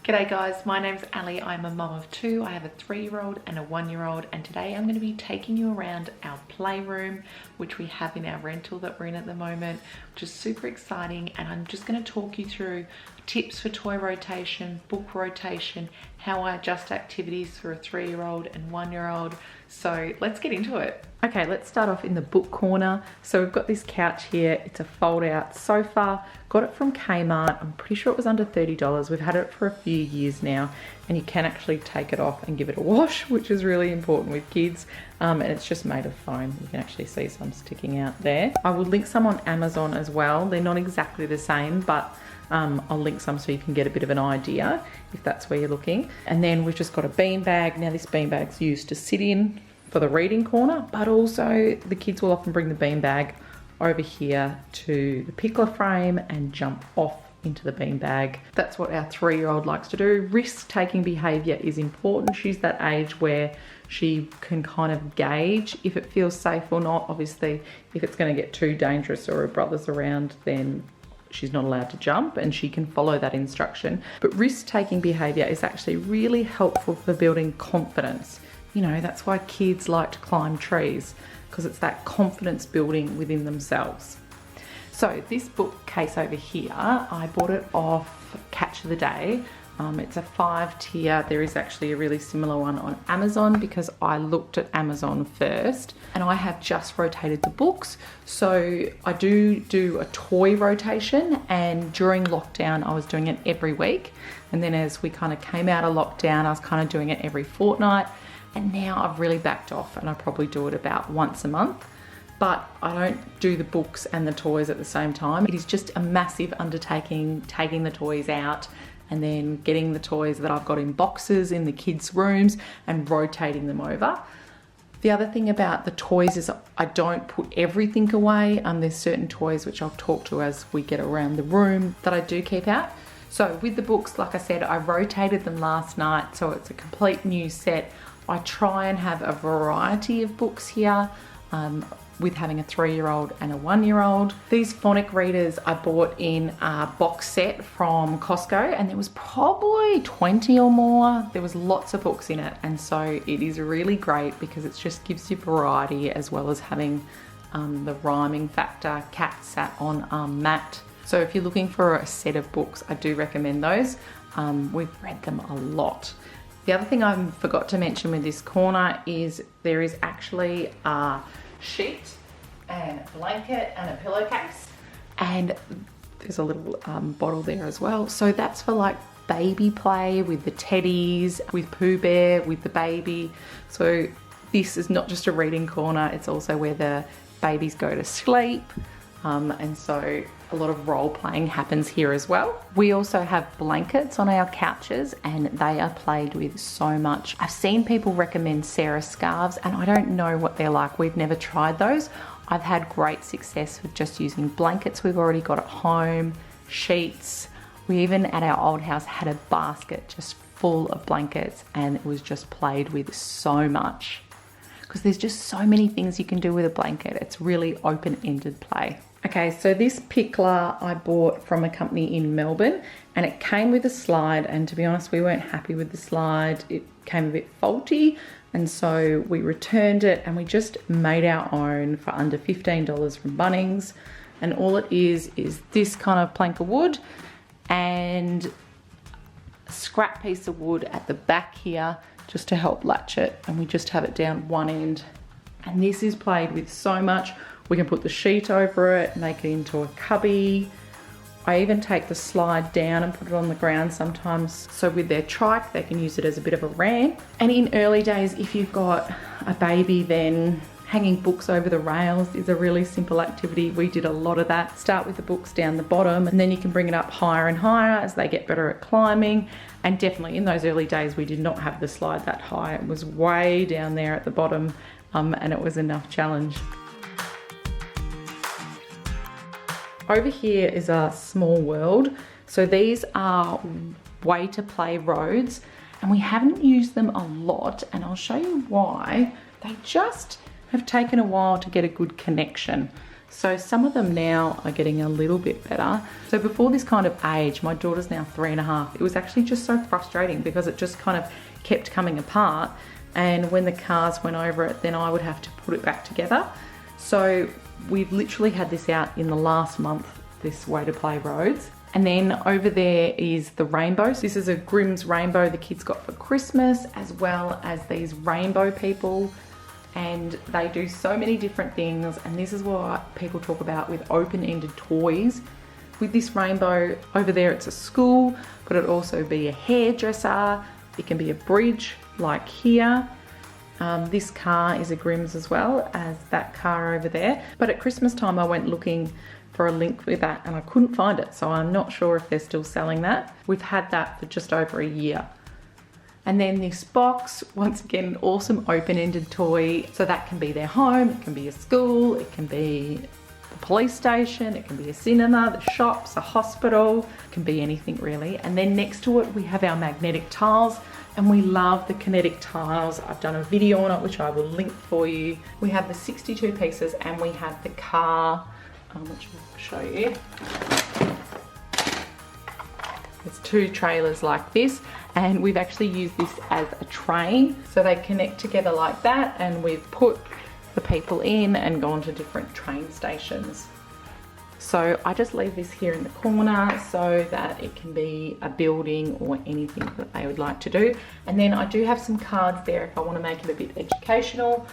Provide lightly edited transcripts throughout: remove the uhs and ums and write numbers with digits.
G'day guys, my name's Ali. I'm a mum of two. I have a 3-year-old and a 1-year-old, and today I'm going to be taking you around our playroom, which we have in our rental that we're in at the moment, which is super exciting. And I'm just going to talk you through tips for toy rotation, book rotation, how I adjust activities for a 3-year-old and 1-year-old. So let's get into it. Okay, let's start off in the book corner. So we've got this couch here. It's a fold out sofa. Got it from Kmart. I'm pretty sure it was under $30. We've had it for a few years now, and you can actually take it off and give it a wash, which is really important with kids. And it's just made of foam. You can actually see some sticking out there. I will link some on Amazon as well. They're not exactly the same, but I'll link some so you can get a bit of an idea if that's where you're looking. And then we've just got a bean bag. Now this bean bag's used to sit in for the reading corner, but also the kids will often bring the bean bag over here to the Pickler frame and jump off into the bean bag. That's what our 3-year-old likes to do. Risk-taking behavior is important. She's that age where she can kind of gauge if it feels safe or not. Obviously, if it's going to get too dangerous or her brother's around, then she's not allowed to jump, and she can follow that instruction. But risk-taking behavior is actually really helpful for building confidence. You know, that's why kids like to climb trees, because it's that confidence building within themselves. So this bookcase over here, I bought it off Catch of the Day. It's a 5-tier. There is actually a really similar one on Amazon because I looked at Amazon first, and I have just rotated the books. So I do a toy rotation, and during lockdown I was doing it every week. And then as we kind of came out of lockdown, I was kind of doing it every fortnight. And now I've really backed off, and I probably do it about once a month. But I don't do the books and the toys at the same time. It is just a massive undertaking, taking the toys out and then getting the toys that I've got in boxes in the kids' rooms and rotating them over. The other thing about the toys is I don't put everything away. There's certain toys which I'll talk to as we get around the room that I do keep out. So with the books, like I said, I rotated them last night, so it's a complete new set. I try and have a variety of books here, with having a 3-year-old and a 1-year-old. These phonic readers I bought in a box set from Costco, and there was probably 20 or more. There was lots of books in it, and so it is really great because it just gives you variety as well as having the rhyming factor. Cat sat on mat. So if you're looking for a set of books, I do recommend those. We've read them a lot. The other thing I forgot to mention with this corner is there is actually a sheet and a blanket and a pillowcase, and there's a little bottle there as well. So that's for like baby play with the teddies, with Pooh Bear, with the baby. So this is not just a reading corner, it's also where the babies go to sleep. And so a lot of role playing happens here as well. We also have blankets on our couches, and they are played with so much. I've seen people recommend Sarah scarves, and I don't know what they're like. We've never tried those. I've had great success with just using blankets we've already got at home, sheets. We even at our old house had a basket just full of blankets, and it was just played with so much. Because there's just so many things you can do with a blanket. It's really open-ended play. Okay, so this Pickler I bought from a company in Melbourne, and it came with a slide, and to be honest, we weren't happy with the slide. It came a bit faulty, and so we returned it, and we just made our own for under $15 from Bunnings. And all it is this kind of plank of wood and a scrap piece of wood at the back here just to help latch it, and we just have it down one end. And this is played with so much. We can put the sheet over it, make it into a cubby. I even take the slide down and put it on the ground sometimes. So with their trike, they can use it as a bit of a ramp. And in early days, if you've got a baby, then hanging books over the rails is a really simple activity. We did a lot of that. Start with the books down the bottom, and then you can bring it up higher and higher as they get better at climbing. And definitely in those early days, we did not have the slide that high. It was way down there at the bottom, and it was enough challenge. Over here is a small world. So these are way to play roads, and we haven't used them a lot, and I'll show you why. They just have taken a while to get a good connection. So some of them now are getting a little bit better. So before this kind of age, my daughter's now 3.5, it was actually just so frustrating because it just kind of kept coming apart. And when the cars went over it, then I would have to put it back together. So we've literally had this out in the last month, this Way to Play Roads. And then over there is the rainbows. This is a Grimm's rainbow the kids got for Christmas, as well as these rainbow people. And they do so many different things. And this is what people talk about with open-ended toys. With this rainbow over there, it's a school, but it'd also be a hairdresser. It can be a bridge like here. This car is a Grimm's as well as that car over there. But at Christmas time, I went looking for a link with that and I couldn't find it. So I'm not sure if they're still selling that. We've had that for just over a year. And then this box, once again, an awesome open-ended toy. So that can be their home, it can be a school, it can be the police station, it can be a cinema, the shops, a hospital, it can be anything really. And then next to it, we have our magnetic tiles, and we love the kinetic tiles. I've done a video on it, which I will link for you. We have the 62 pieces and we have the car, which I'll show you. There's 2 trailers like this, and we've actually used this as a train. So they connect together like that, and we've put the people in and gone to different train stations. So I just leave this here in the corner so that it can be a building or anything that they would like to do. And then I do have some cards there if I want to make it a bit educational.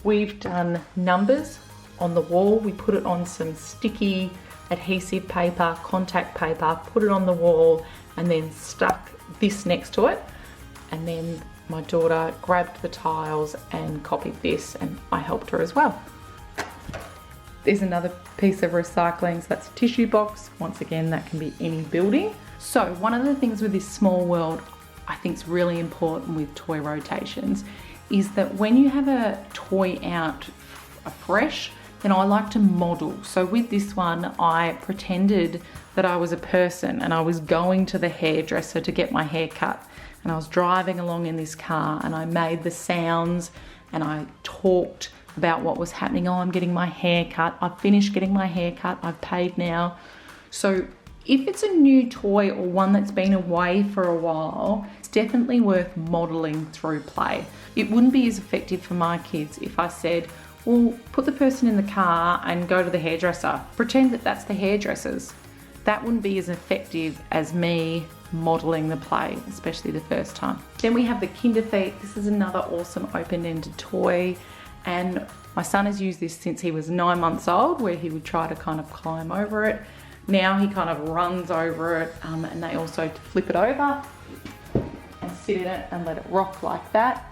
We've done numbers on the wall. We put it on some sticky adhesive paper, contact paper, put it on the wall, and then stuck this next to it. And then my daughter grabbed the tiles and copied this, and I helped her as well. There's another piece of recycling, so that's a tissue box. Once again, that can be any building. So one of the things with this small world I think is really important with toy rotations is that when you have a toy out afresh, then I like to model. So with this one, I pretended that I was a person and I was going to the hairdresser to get my hair cut. And I was driving along in this car and I made the sounds and I talked about what was happening. Oh, I'm getting my hair cut. I've finished getting my hair cut. I've paid now. So if it's a new toy or one that's been away for a while, it's definitely worth modeling through play. It wouldn't be as effective for my kids if I said, well, put the person in the car and go to the hairdresser. Pretend that that's the hairdresser's. That wouldn't be as effective as me modeling the play, especially the first time. Then we have the Kinder Feet. This is another awesome open-ended toy. And my son has used this since he was 9 months old, where he would try to kind of climb over it. Now he kind of runs over it, and they also flip it over and sit in it and let it rock like that.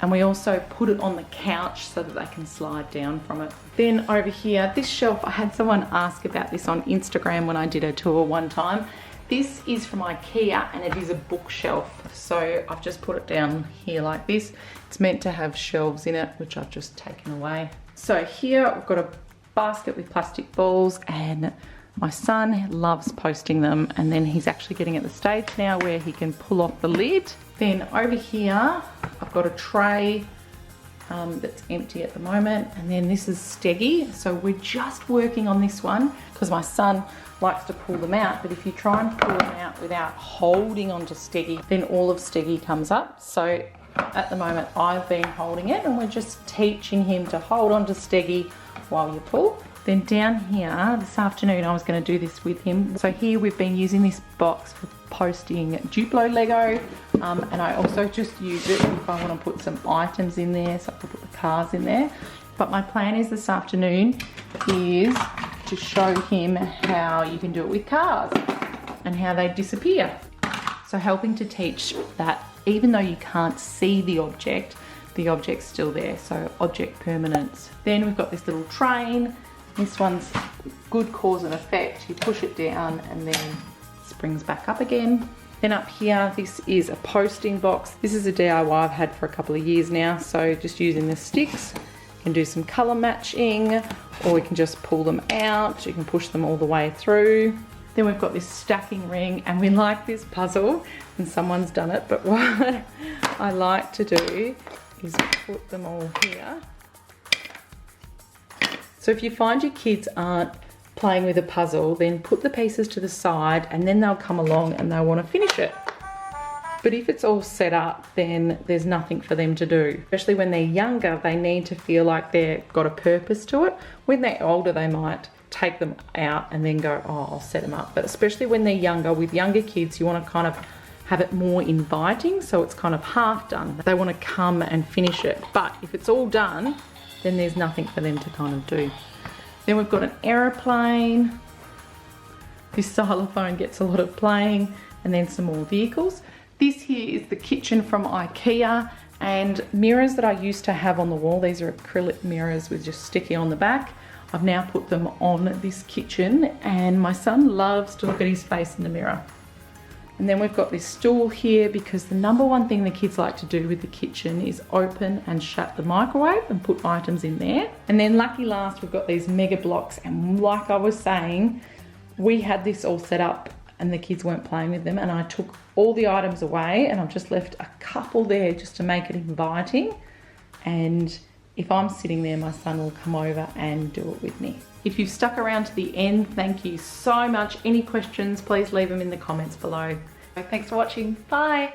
And we also put it on the couch so that they can slide down from it. Then over here, this shelf, I had someone ask about this on Instagram when I did a tour one time. This is from IKEA and it is a bookshelf. So I've just put it down here like this. It's meant to have shelves in it, which I've just taken away. So here I've got a basket with plastic balls, and my son loves posting them, and then he's actually getting at the stage now where he can pull off the lid. Then over here, I've got a tray that's empty at the moment, and then this is Steggy. So we're just working on this one because my son likes to pull them out, but if you try and pull them out without holding onto Steggy, then all of Steggy comes up. So at the moment I've been holding it, and we're just teaching him to hold onto Steggy while you pull. Then down here, this afternoon I was going to do this with him. So here we've been using this box for posting Duplo Lego, and I also just use it if I want to put some items in there, so I can put the cars in there. But my plan is this afternoon is to show him how you can do it with cars and how they disappear. So helping to teach that even though you can't see the object's still there, so object permanence. Then we've got this little train. This one's good cause and effect. You push it down and then it springs back up again. Then up here, this is a posting box. This is a DIY I've had for a couple of years now. So just using the sticks, you can do some color matching, or we can just pull them out. You can push them all the way through. Then we've got this stacking ring, and we like this puzzle, and someone's done it, but what I like to do is put them all here. So if you find your kids aren't playing with a puzzle, then put the pieces to the side and then they'll come along and they'll want to finish it. But if it's all set up, then there's nothing for them to do. Especially when they're younger, they need to feel like they've got a purpose to it. When they're older, they might take them out and then go, oh, I'll set them up. But especially when they're younger, with younger kids, you want to kind of have it more inviting, so it's kind of half done. They want to come and finish it. But if it's all done, then there's nothing for them to kind of do. Then we've got an aeroplane. This xylophone gets a lot of playing, and then some more vehicles. This here is the kitchen from IKEA, and mirrors that I used to have on the wall. These are acrylic mirrors with just sticky on the back. I've now put them on this kitchen, and my son loves to look at his face in the mirror. And then we've got this stool here because the number one thing the kids like to do with the kitchen is open and shut the microwave and put items in there. And then lucky last, we've got these mega blocks, and like I was saying, we had this all set up and the kids weren't playing with them, and I took all the items away and I've just left a couple there just to make it inviting. And if I'm sitting there, my son will come over and do it with me. If you've stuck around to the end, thank you so much. Any questions, please leave them in the comments below. Thanks for watching. Bye.